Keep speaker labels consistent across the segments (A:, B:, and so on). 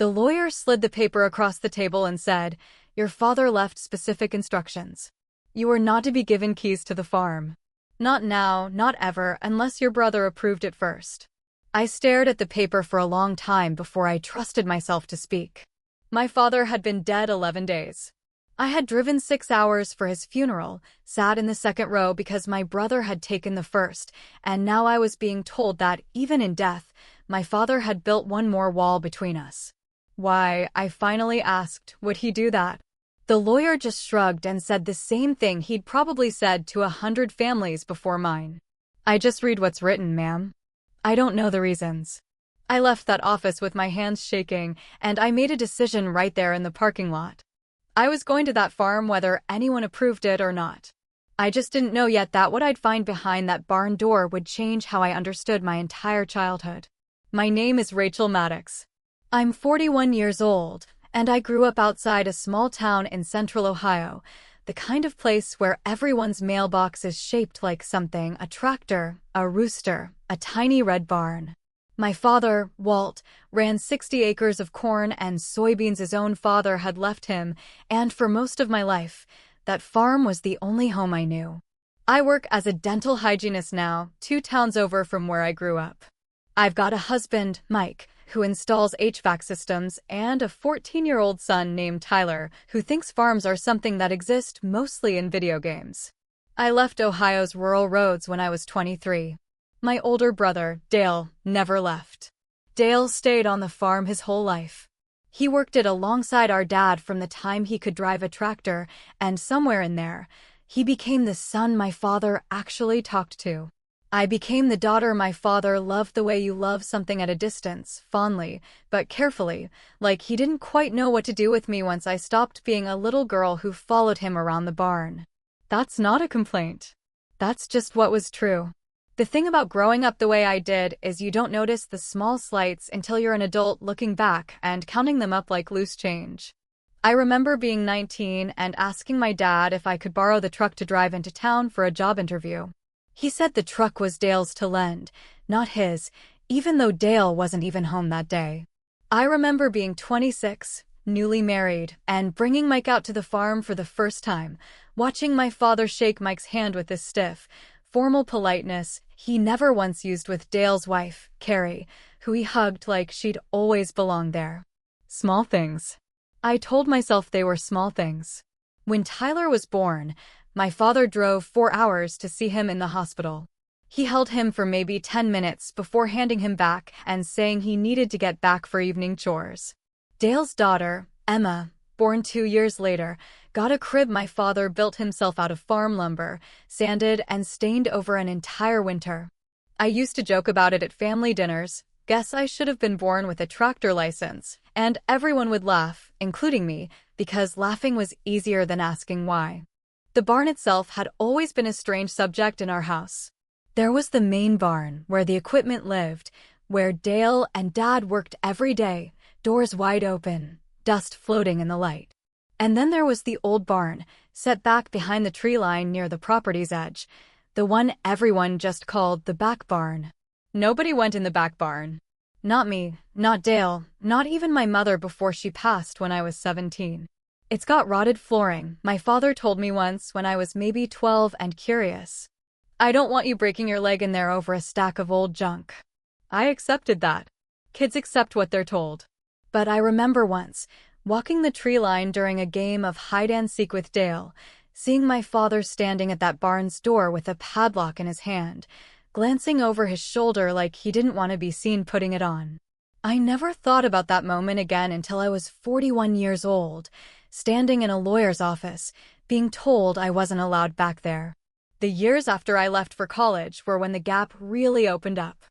A: The lawyer slid the paper across the table and said, "Your father left specific instructions. You are not to be given keys to the farm. Not now, not ever, unless your brother approved it first." I stared at the paper for a long time before I trusted myself to speak. My father had been dead 11 days. I had driven 6 hours for his funeral, sat in the second row because my brother had taken the first, and now I was being told that, even in death, my father had built one more wall between us. Why, I finally asked, would he do that? The lawyer just shrugged and said the same thing he'd probably said to 100 families before mine. "I just read what's written, ma'am. I don't know the reasons." I left that office with my hands shaking, and I made a decision right there in the parking lot. I was going to that farm whether anyone approved it or not. I just didn't know yet that what I'd find behind that barn door would change how I understood my entire childhood. My name is Rachel Maddox. I'm 41 years old, and I grew up outside a small town in central Ohio, the kind of place where everyone's mailbox is shaped like something: a tractor, a rooster, a tiny red barn. My father, Walt, ran 60 acres of corn and soybeans his own father had left him, and for most of my life, that farm was the only home I knew. I work as a dental hygienist now, 2 towns over from where I grew up. I've got a husband, Mike, who installs HVAC systems, and a 14-year-old son named Tyler, who thinks farms are something that exist mostly in video games. I left Ohio's rural roads when I was 23. My older brother, Dale, never left. Dale stayed on the farm his whole life. He worked it alongside our dad from the time he could drive a tractor, and somewhere in there, he became the son my father actually talked to. I became the daughter my father loved the way you love something at a distance, fondly, but carefully, like he didn't quite know what to do with me once I stopped being a little girl who followed him around the barn. That's not a complaint. That's just what was true. The thing about growing up the way I did is you don't notice the small slights until you're an adult looking back and counting them up like loose change. I remember being 19 and asking my dad if I could borrow the truck to drive into town for a job interview. He said the truck was Dale's to lend, not his, even though Dale wasn't even home that day. I remember being 26, newly married, and bringing Mike out to the farm for the first time, watching my father shake Mike's hand with this stiff, formal politeness he never once used with Dale's wife, Carrie, who he hugged like she'd always belonged there. Small things. I told myself they were small things. When Tyler was born, my father drove 4 hours to see him in the hospital. He held him for maybe 10 minutes before handing him back and saying he needed to get back for evening chores. Dale's daughter, Emma, born 2 years later, got a crib my father built himself out of farm lumber, sanded and stained over an entire winter. I used to joke about it at family dinners. Guess I should have been born with a tractor license, and everyone would laugh, including me, because laughing was easier than asking why. The barn itself had always been a strange subject in our house. There was the main barn, where the equipment lived, where Dale and Dad worked every day, doors wide open, dust floating in the light. And then there was the old barn, set back behind the tree line near the property's edge, the one everyone just called the back barn. Nobody went in the back barn. Not me, not Dale, not even my mother before she passed when I was 17. It's got rotted flooring, my father told me once when I was maybe 12 and curious. "I don't want you breaking your leg in there over a stack of old junk." I accepted that. Kids accept what they're told. But I remember once, walking the tree line during a game of hide-and-seek with Dale, seeing my father standing at that barn's door with a padlock in his hand, glancing over his shoulder like he didn't want to be seen putting it on. I never thought about that moment again until I was 41 years old, standing in a lawyer's office, being told I wasn't allowed back there. The years after I left for college were when the gap really opened up.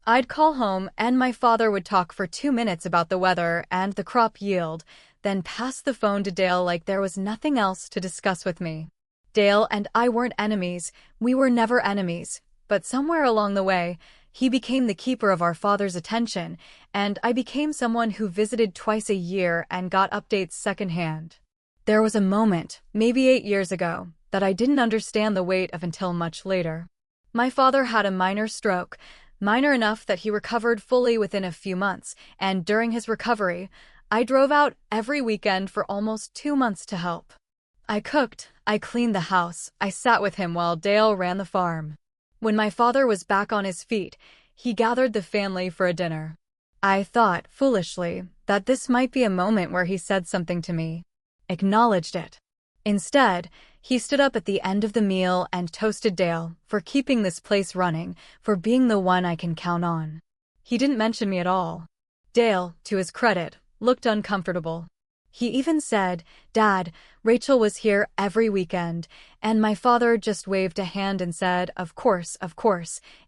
A: I'd call home and my father would talk for 2 minutes about the weather and the crop yield, then pass the phone to Dale like there was nothing else to discuss with me. Dale and I weren't enemies, we were never enemies, but somewhere along the way, he became the keeper of our father's attention, and I became someone who visited twice a year and got updates secondhand. There was a moment, maybe 8 years ago, that I didn't understand the weight of until much later. My father had a minor stroke, minor enough that he recovered fully within a few months, and during his recovery, I drove out every weekend for almost 2 months to help. I cooked, I cleaned the house, I sat with him while Dale ran the farm. When my father was back on his feet, he gathered the family for a dinner. I thought, foolishly, that this might be a moment where he said something to me, acknowledged it. Instead, he stood up at the end of the meal and toasted Dale for keeping this place running, for being the one I can count on. He didn't mention me at all. Dale, to his credit, looked uncomfortable. He even said, "Dad, Rachel was here every weekend," and my father just waved a hand and said, of course,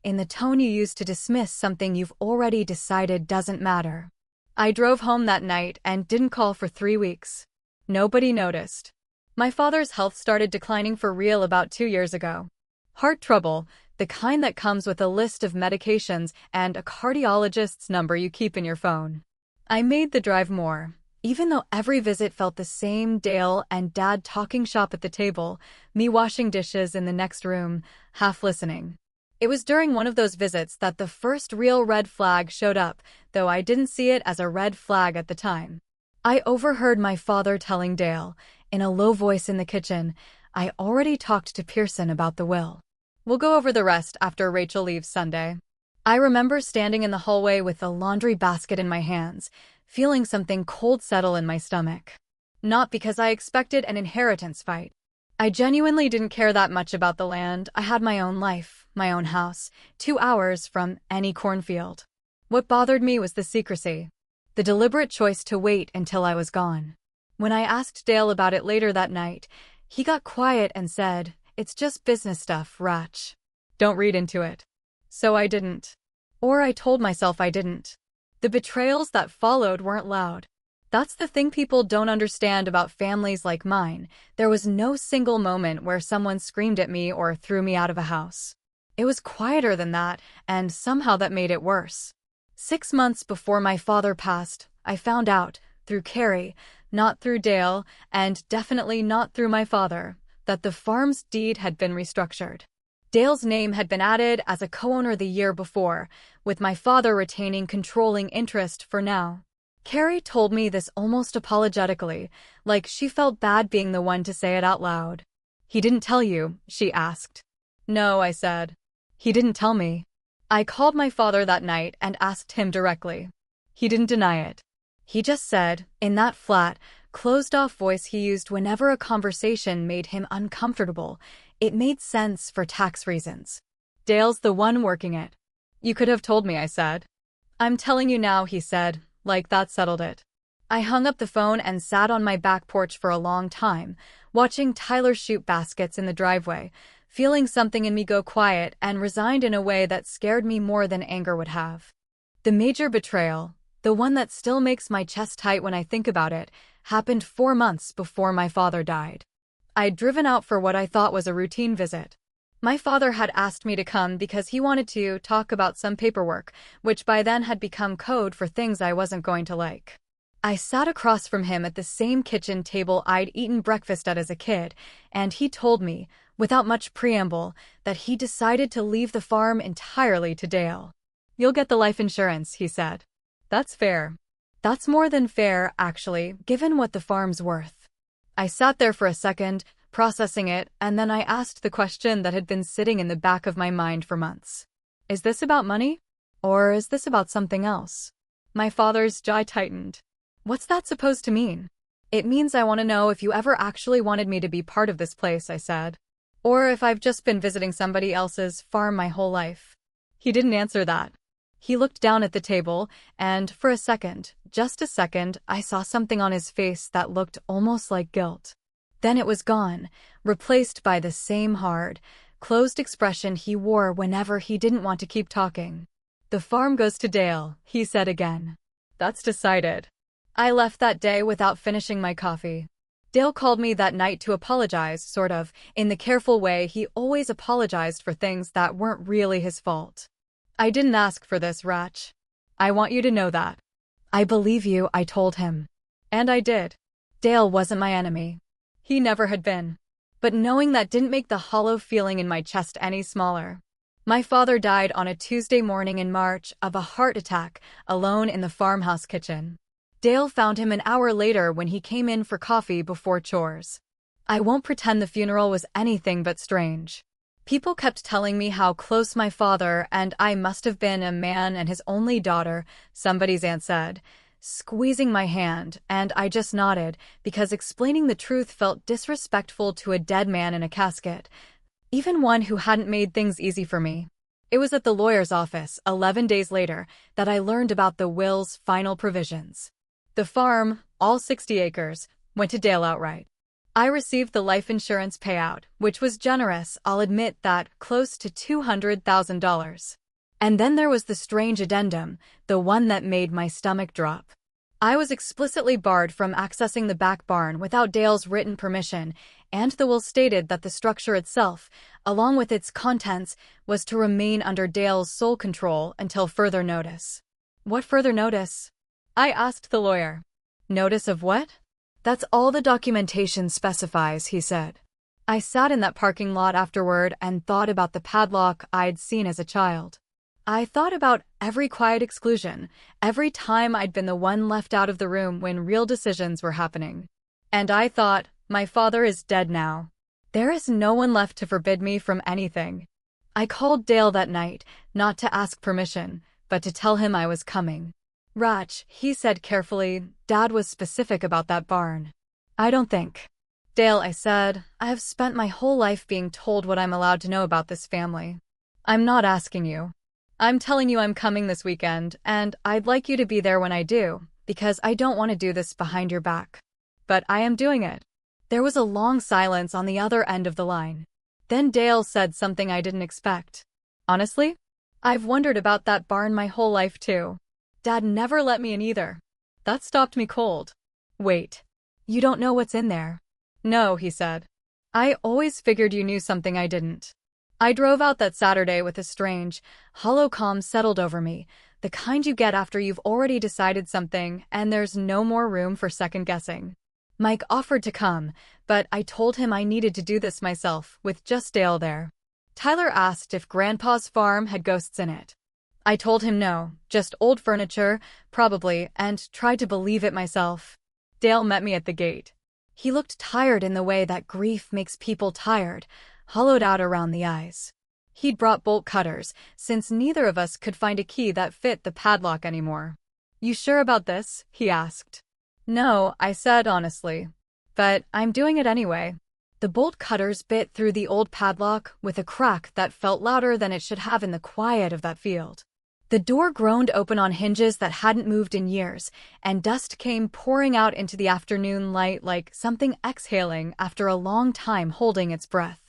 A: in the tone you use to dismiss something you've already decided doesn't matter. I drove home that night and didn't call for 3 weeks. Nobody noticed. My father's health started declining for real about 2 years ago. Heart trouble, the kind that comes with a list of medications and a cardiologist's number you keep in your phone. I made the drive more. Even though every visit felt the same, Dale and Dad talking shop at the table, me washing dishes in the next room, half listening. It was during one of those visits that the first real red flag showed up, though I didn't see it as a red flag at the time. I overheard my father telling Dale, in a low voice in the kitchen, "I already talked to Pearson about the will. We'll go over the rest after Rachel leaves Sunday." I remember standing in the hallway with the laundry basket in my hands, feeling something cold settle in my stomach. Not because I expected an inheritance fight. I genuinely didn't care that much about the land. I had my own life, my own house, 2 hours from any cornfield. What bothered me was the secrecy. The deliberate choice to wait until I was gone. When I asked Dale about it later that night, he got quiet and said, "It's just business stuff, Rach. Don't read into it." So I didn't. Or I told myself I didn't. The betrayals that followed weren't loud. That's the thing people don't understand about families like mine. There was no single moment where someone screamed at me or threw me out of a house. It was quieter than that, and somehow that made it worse. 6 months before my father passed, I found out, through Carrie, not through Dale, and definitely not through my father, that the farm's deed had been restructured. Dale's name had been added as a co-owner the year before, with my father retaining controlling interest for now. Carrie told me this almost apologetically, like she felt bad being the one to say it out loud. "He didn't tell you?" she asked. "No," I said. "He didn't tell me." I called my father that night and asked him directly. He didn't deny it. He just said, in that flat, closed-off voice he used whenever a conversation made him uncomfortable, it made sense for tax reasons. "Dale's the one working it." "You could have told me," I said. "I'm telling you now," he said, like that settled it. I hung up the phone and sat on my back porch for a long time, watching Tyler shoot baskets in the driveway, feeling something in me go quiet and resigned in a way that scared me more than anger would have. The major betrayal, the one that still makes my chest tight when I think about it, happened 4 months before my father died. I'd driven out for what I thought was a routine visit. My father had asked me to come because he wanted to talk about some paperwork, which by then had become code for things I wasn't going to like. I sat across from him at the same kitchen table I'd eaten breakfast at as a kid, and he told me, without much preamble, that he decided to leave the farm entirely to Dale. "You'll get the life insurance," he said. "That's fair." "That's more than fair, actually, given what the farm's worth." I sat there for a second, processing it, and then I asked the question that had been sitting in the back of my mind for months. Is this about money? Or is this about something else? My father's jaw tightened. "What's that supposed to mean?" "It means I want to know if you ever actually wanted me to be part of this place," I said. "Or if I've just been visiting somebody else's farm my whole life." He didn't answer that. He looked down at the table, and for a second, just a second, I saw something on his face that looked almost like guilt. Then it was gone, replaced by the same hard, closed expression he wore whenever he didn't want to keep talking. "The farm goes to Dale," he said again. "That's decided." I left that day without finishing my coffee. Dale called me that night to apologize, sort of, in the careful way he always apologized for things that weren't really his fault. "I didn't ask for this, Rach. I want you to know that." "I believe you," I told him. And I did. Dale wasn't my enemy. He never had been. But knowing that didn't make the hollow feeling in my chest any smaller. My father died on a Tuesday morning in March of a heart attack, alone in the farmhouse kitchen. Dale found him an hour later when he came in for coffee before chores. I won't pretend the funeral was anything but strange. People kept telling me how close my father and I must have been, a man and his only daughter, somebody's aunt said, squeezing my hand, and I just nodded, because explaining the truth felt disrespectful to a dead man in a casket, even one who hadn't made things easy for me. It was at the lawyer's office, 11 days later, that I learned about the will's final provisions. The farm, all 60 acres, went to Dale outright. I received the life insurance payout, which was generous, I'll admit that, close to $200,000. And then there was the strange addendum, the one that made my stomach drop. I was explicitly barred from accessing the back barn without Dale's written permission, and the will stated that the structure itself, along with its contents, was to remain under Dale's sole control until further notice. What further notice? I asked the lawyer. Notice of what? That's all the documentation specifies, he said. I sat in that parking lot afterward and thought about the padlock I'd seen as a child. I thought about every quiet exclusion, every time I'd been the one left out of the room when real decisions were happening. And I thought, my father is dead now. There is no one left to forbid me from anything. I called Dale that night, not to ask permission, but to tell him I was coming. Rach, he said carefully, Dad was specific about that barn. I don't think. Dale, I said, I have spent my whole life being told what I'm allowed to know about this family. I'm not asking you. I'm telling you I'm coming this weekend, and I'd like you to be there when I do, because I don't want to do this behind your back. But I am doing it. There was a long silence on the other end of the line. Then Dale said something I didn't expect. Honestly, I've wondered about that barn my whole life too. Dad never let me in either. That stopped me cold. Wait. You don't know what's in there? No, he said. I always figured you knew something I didn't. I drove out that Saturday with a strange, hollow calm settled over me, the kind you get after you've already decided something and there's no more room for second guessing. Mike offered to come, but I told him I needed to do this myself, with just Dale there. Tyler asked if Grandpa's farm had ghosts in it. I told him no, just old furniture, probably, and tried to believe it myself. Dale met me at the gate. He looked tired in the way that grief makes people tired, hollowed out around the eyes. He'd brought bolt cutters, since neither of us could find a key that fit the padlock anymore. You sure about this? He asked. No, I said honestly. But I'm doing it anyway. The bolt cutters bit through the old padlock with a crack that felt louder than it should have in the quiet of that field. The door groaned open on hinges that hadn't moved in years, and dust came pouring out into the afternoon light like something exhaling after a long time holding its breath.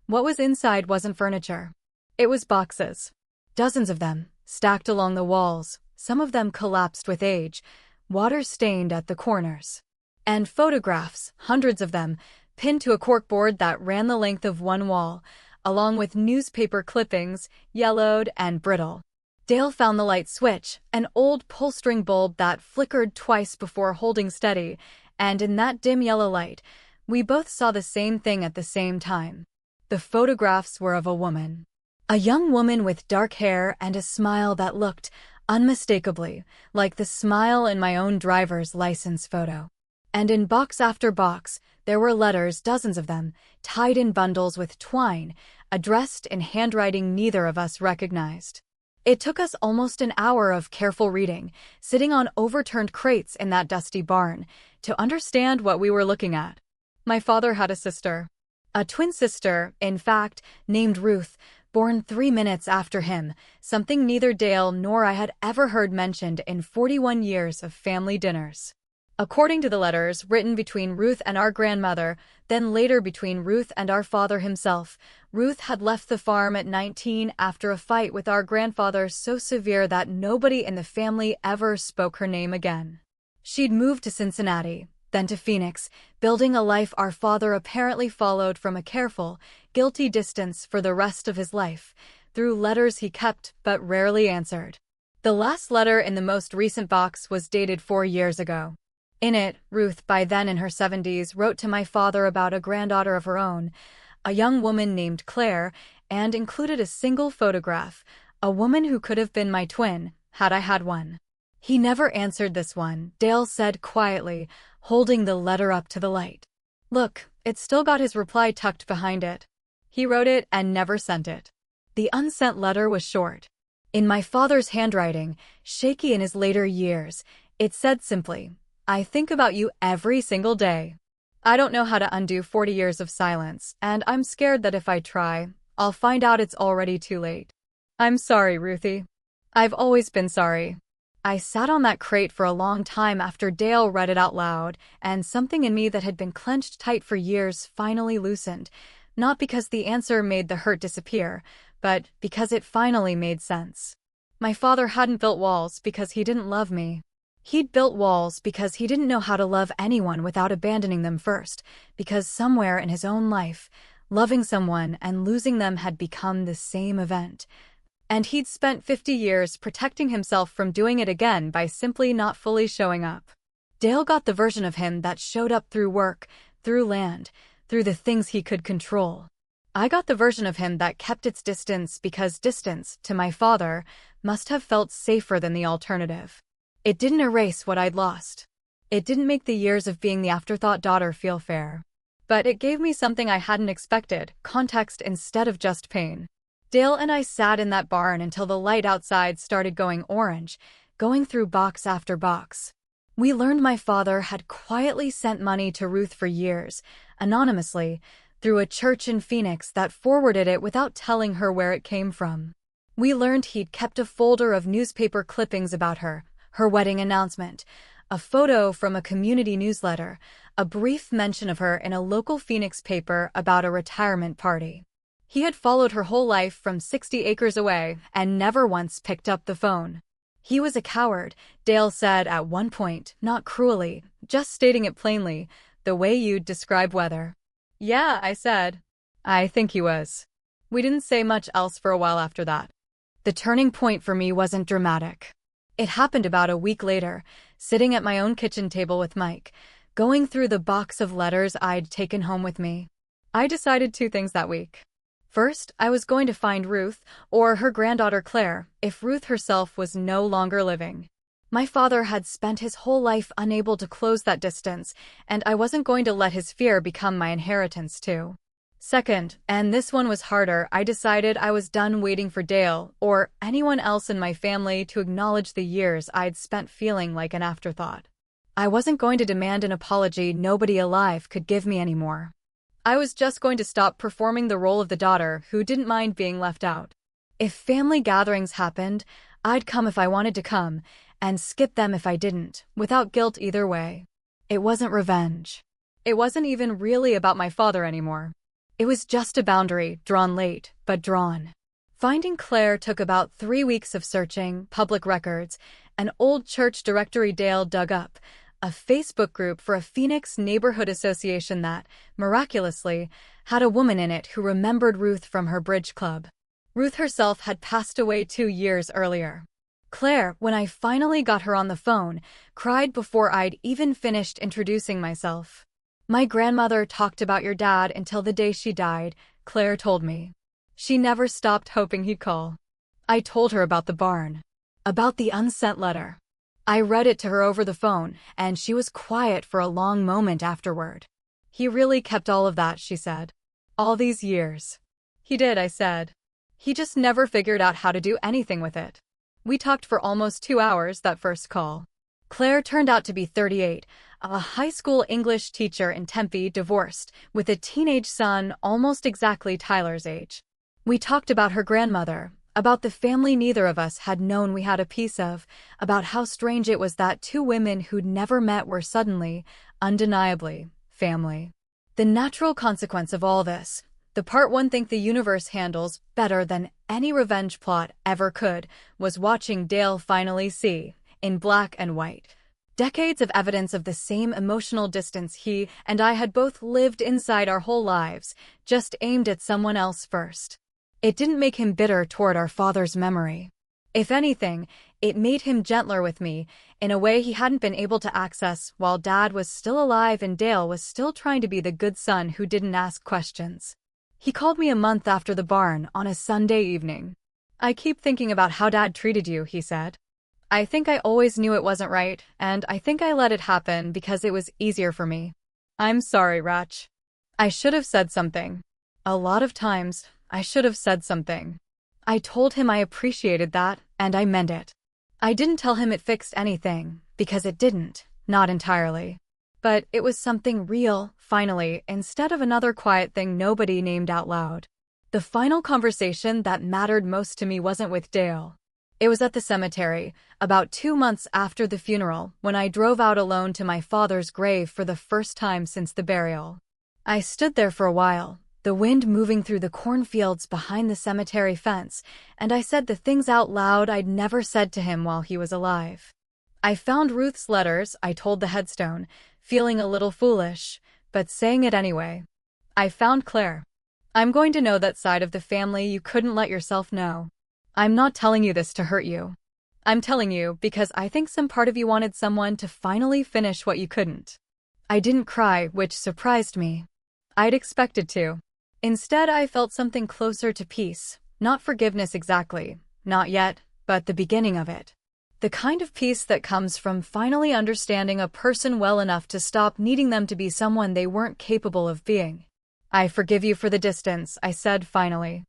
A: What was inside wasn't furniture. It was boxes. Dozens of them, stacked along the walls, some of them collapsed with age, water-stained at the corners. And photographs, hundreds of them, pinned to a corkboard that ran the length of one wall, along with newspaper clippings, yellowed and brittle. Dale found the light switch, an old pull-string bulb that flickered twice before holding steady, and in that dim yellow light, we both saw the same thing at the same time. The photographs were of a woman. A young woman with dark hair and a smile that looked, unmistakably, like the smile in my own driver's license photo. And in box after box, there were letters, dozens of them, tied in bundles with twine, addressed in handwriting neither of us recognized. It took us almost an hour of careful reading, sitting on overturned crates in that dusty barn, to understand what we were looking at. My father had a sister. A twin sister, in fact, named Ruth, born 3 minutes after him, something neither Dale nor I had ever heard mentioned in 41 years of family dinners. According to the letters written between Ruth and our grandmother, then later between Ruth and our father himself, Ruth had left the farm at 19 after a fight with our grandfather so severe that nobody in the family ever spoke her name again. She'd moved to Cincinnati, then to Phoenix, building a life our father apparently followed from a careful, guilty distance for the rest of his life, through letters he kept but rarely answered. The last letter in the most recent box was dated 4 years ago. In it, Ruth, by then in her 70s, wrote to my father about a granddaughter of her own, a young woman named Claire, and included a single photograph, a woman who could have been my twin, had I had one. He never answered this one, Dale said quietly, holding the letter up to the light. Look, it's still got his reply tucked behind it. He wrote it and never sent it. The unsent letter was short. In my father's handwriting, shaky in his later years, it said simply, I think about you every single day. I don't know how to undo 40 years of silence, and I'm scared that if I try, I'll find out it's already too late. I'm sorry, Ruthie. I've always been sorry. I sat on that crate for a long time after Dale read it out loud, and something in me that had been clenched tight for years finally loosened, not because the answer made the hurt disappear, but because it finally made sense. My father hadn't built walls because he didn't love me. He'd built walls because he didn't know how to love anyone without abandoning them first, because somewhere in his own life, loving someone and losing them had become the same event. And he'd spent 50 years protecting himself from doing it again by simply not fully showing up. Dale got the version of him that showed up through work, through land, through the things he could control. I got the version of him that kept its distance because distance, to my father, must have felt safer than the alternative. It didn't erase what I'd lost. It didn't make the years of being the afterthought daughter feel fair. But it gave me something I hadn't expected, context instead of just pain. Dale and I sat in that barn until the light outside started going orange, going through box after box. We learned my father had quietly sent money to Ruth for years, anonymously, through a church in Phoenix that forwarded it without telling her where it came from. We learned he'd kept a folder of newspaper clippings about her wedding announcement, a photo from a community newsletter, a brief mention of her in a local Phoenix paper about a retirement party. He had followed her whole life from 60 acres away and never once picked up the phone. He was a coward, Dale said at one point, not cruelly, just stating it plainly, the way you'd describe weather. Yeah, I said. I think he was. We didn't say much else for a while after that. The turning point for me wasn't dramatic. It happened about a week later, sitting at my own kitchen table with Mike, going through the box of letters I'd taken home with me. I decided two things that week. First, I was going to find Ruth, or her granddaughter Claire, if Ruth herself was no longer living. My father had spent his whole life unable to close that distance, and I wasn't going to let his fear become my inheritance too. Second, and this one was harder, I decided I was done waiting for Dale, or anyone else in my family, to acknowledge the years I'd spent feeling like an afterthought. I wasn't going to demand an apology nobody alive could give me anymore. I was just going to stop performing the role of the daughter who didn't mind being left out. If family gatherings happened, I'd come if I wanted to come, and skip them if I didn't, without guilt either way. It wasn't revenge. It wasn't even really about my father anymore. It was just a boundary, drawn late, but drawn. Finding Claire took about 3 weeks of searching, public records, an old church directory Dale dug up, a Facebook group for a Phoenix neighborhood association that, miraculously, had a woman in it who remembered Ruth from her bridge club. Ruth herself had passed away 2 years earlier. Claire, when I finally got her on the phone, cried before I'd even finished introducing myself. My grandmother talked about your dad until the day she died, Claire told me. She never stopped hoping he'd call. I told her about the barn, about the unsent letter. I read it to her over the phone, and she was quiet for a long moment afterward. He really kept all of that, she said. All these years. He did, I said. He just never figured out how to do anything with it. We talked for almost 2 hours that first call. Claire turned out to be 38, a high school English teacher in Tempe, divorced, with a teenage son almost exactly Tyler's age. We talked about her grandmother, about the family neither of us had known we had a piece of, about how strange it was that 2 women who'd never met were suddenly, undeniably, family. The natural consequence of all this, the part one think the universe handles better than any revenge plot ever could, was watching Dale finally see, in black and white, decades of evidence of the same emotional distance he and I had both lived inside our whole lives, just aimed at someone else first. It didn't make him bitter toward our father's memory. If anything, it made him gentler with me, in a way he hadn't been able to access while Dad was still alive and Dale was still trying to be the good son who didn't ask questions. He called me a month after the barn on a Sunday evening. I keep thinking about how Dad treated you, he said. I think I always knew it wasn't right, and I think I let it happen because it was easier for me. I'm sorry, Rach. I should have said something. A lot of times, I should have said something. I told him I appreciated that, and I meant it. I didn't tell him it fixed anything, because it didn't, not entirely. But it was something real, finally, instead of another quiet thing nobody named out loud. The final conversation that mattered most to me wasn't with Dale. It was at the cemetery, about 2 months after the funeral, when I drove out alone to my father's grave for the first time since the burial. I stood there for a while, the wind moving through the cornfields behind the cemetery fence, and I said the things out loud I'd never said to him while he was alive. I found Ruth's letters, I told the headstone, feeling a little foolish, but saying it anyway. I found Claire. I'm going to know that side of the family you couldn't let yourself know. I'm not telling you this to hurt you. I'm telling you because I think some part of you wanted someone to finally finish what you couldn't. I didn't cry, which surprised me. I'd expected to. Instead, I felt something closer to peace, not forgiveness exactly, not yet, but the beginning of it. The kind of peace that comes from finally understanding a person well enough to stop needing them to be someone they weren't capable of being. I forgive you for the distance, I said finally.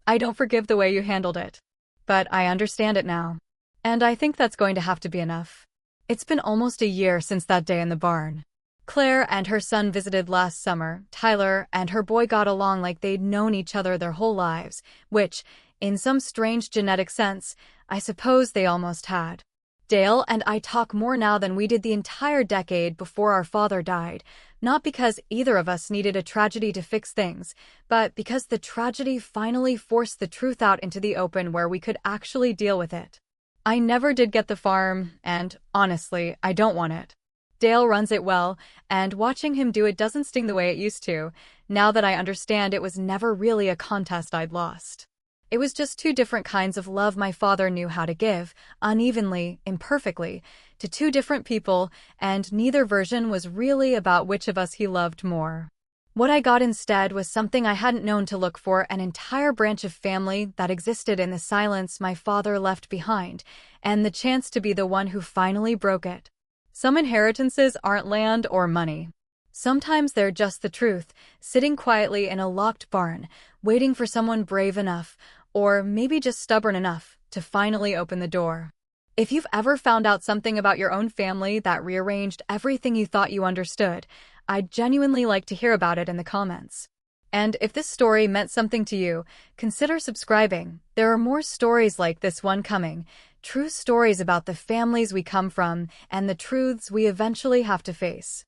A: I don't forgive the way you handled it. But I understand it now. And I think that's going to have to be enough. It's been almost a year since that day in the barn. Claire and her son visited last summer. Tyler and her boy got along like they'd known each other their whole lives, which, in some strange genetic sense, I suppose they almost had. Dale and I talk more now than we did the entire decade before our father died, not because either of us needed a tragedy to fix things, but because the tragedy finally forced the truth out into the open where we could actually deal with it. I never did get the farm, and, honestly, I don't want it. Dale runs it well, and watching him do it doesn't sting the way it used to, now that I understand it was never really a contest I'd lost. It was just two different kinds of love my father knew how to give, unevenly, imperfectly, to two different people, and neither version was really about which of us he loved more. What I got instead was something I hadn't known to look for: an entire branch of family that existed in the silence my father left behind, and the chance to be the one who finally broke it. Some inheritances aren't land or money. Sometimes they're just the truth, sitting quietly in a locked barn, waiting for someone brave enough, or maybe just stubborn enough, to finally open the door. If you've ever found out something about your own family that rearranged everything you thought you understood, I'd genuinely like to hear about it in the comments. And if this story meant something to you, consider subscribing. There are more stories like this one coming. True stories about the families we come from and the truths we eventually have to face.